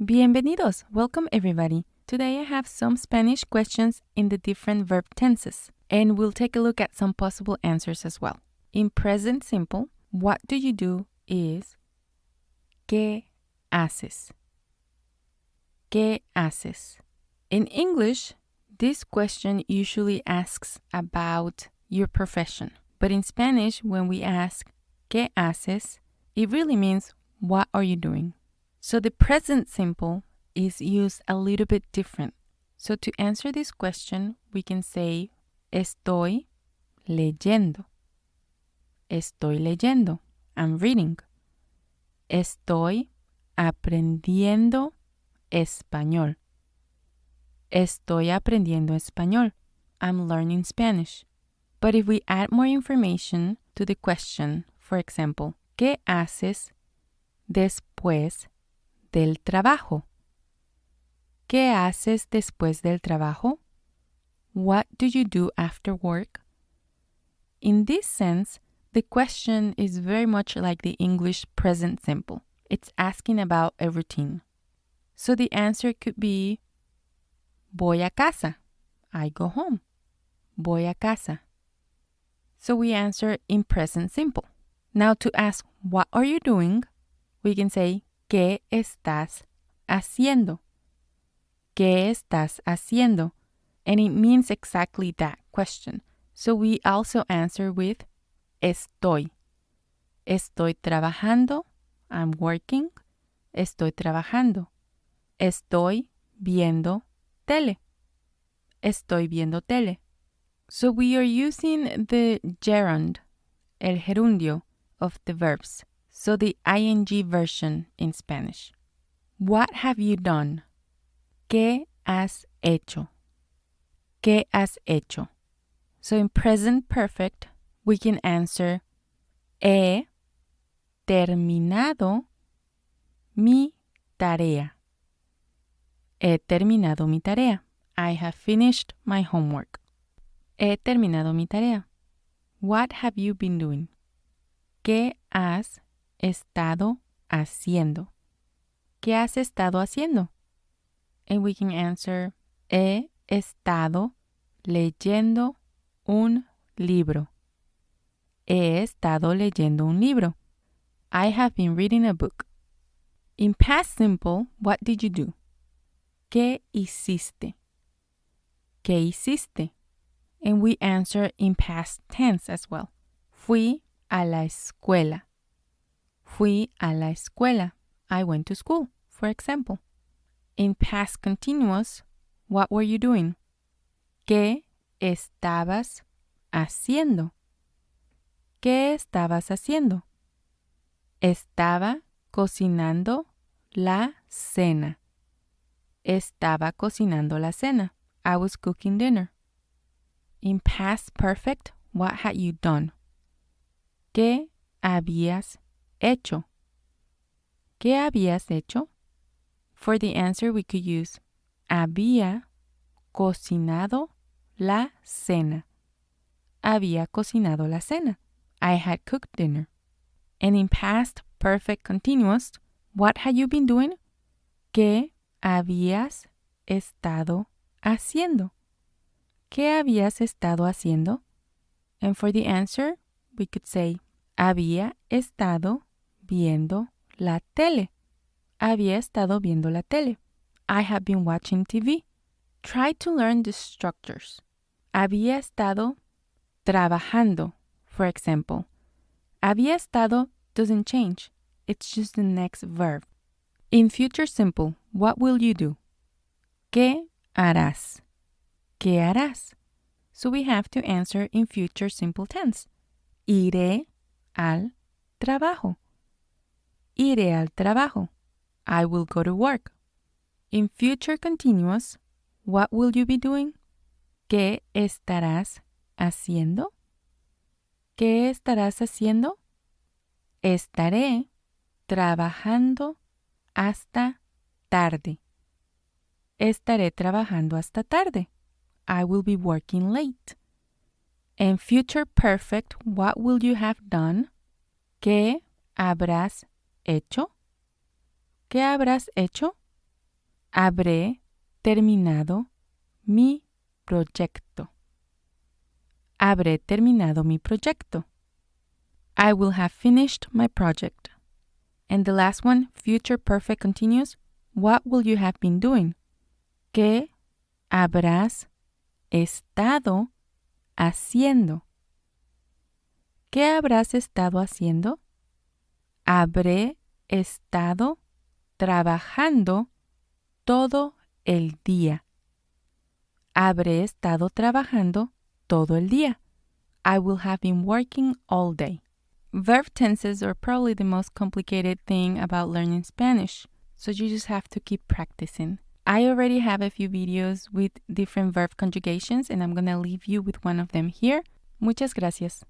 Bienvenidos! Welcome everybody! Today I have some Spanish questions in the different verb tenses, and we'll take a look at some possible answers as well. In present simple, what do you do is ¿qué haces? ¿Qué haces? In English, this question usually asks about your profession. But in Spanish, when we ask ¿qué haces?, it really means what are you doing? So the present simple is used a little bit different. So to answer this question, we can say estoy leyendo. Estoy leyendo. I'm reading. Estoy aprendiendo español. Estoy aprendiendo español. I'm learning Spanish. But if we add more information to the question, for example, ¿qué haces después del trabajo? ¿Qué haces después del trabajo? What do you do after work? In this sense, the question is very much like the English present simple. It's asking about a routine. So the answer could be voy a casa. I go home. Voy a casa. So we answer in present simple. Now to ask what are you doing, we can say ¿qué estás haciendo? ¿Qué estás haciendo? And it means exactly that question. So we also answer with estoy. Estoy trabajando. I'm working. Estoy trabajando. Estoy viendo tele. Estoy viendo tele. So we are using the gerund, el gerundio of the verbs. So the ing version in Spanish. What have you done? ¿Qué has hecho? ¿Qué has hecho? So in present perfect, we can answer he terminado mi tarea. He terminado mi tarea. I have finished my homework. He terminado mi tarea. What have you been doing? ¿Qué has estado haciendo? ¿Qué has estado haciendo? And we can answer, he estado leyendo un libro. He estado leyendo un libro. I have been reading a book. In past simple, what did you do? ¿Qué hiciste? ¿Qué hiciste? And we answer in past tense as well. Fui a la escuela. Fui a la escuela. I went to school, for example. In past continuous, what were you doing? ¿Qué estabas haciendo? ¿Qué estabas haciendo? Estaba cocinando la cena. Estaba cocinando la cena. I was cooking dinner. In past perfect, what had you done? ¿Qué habías hecho? ¿Qué habías hecho? For the answer, we could use había cocinado la cena. Había cocinado la cena. I had cooked dinner. And in past perfect continuous, what had you been doing? ¿Qué habías estado haciendo? ¿Qué habías estado haciendo? And for the answer, we could say había estado viendo la tele. Había estado viendo la tele. I have been watching TV. Try to learn the structures. Había estado trabajando, for example. Había estado doesn't change. It's just the next verb. In future simple, what will you do? ¿Qué harás? ¿Qué harás? So we have to answer in future simple tense. Iré al trabajo. Iré al trabajo. I will go to work. In future continuous, what will you be doing? ¿Qué estarás haciendo? ¿Qué estarás haciendo? Estaré trabajando hasta tarde. Estaré trabajando hasta tarde. I will be working late. In future perfect, what will you have done? ¿Qué habrás hecho? ¿Qué habrás hecho? Habré terminado mi proyecto. Habré terminado mi proyecto. I will have finished my project. And the last one, future perfect continuous. What will you have been doing? ¿Qué habrás estado haciendo? ¿Qué habrás estado haciendo? Habré estado trabajando todo el día. Habré estado trabajando todo el día. I will have been working all day. Verb tenses are probably the most complicated thing about learning Spanish, so you just have to keep practicing. I already have a few videos with different verb conjugations, and I'm going to leave you with one of them here. Muchas gracias.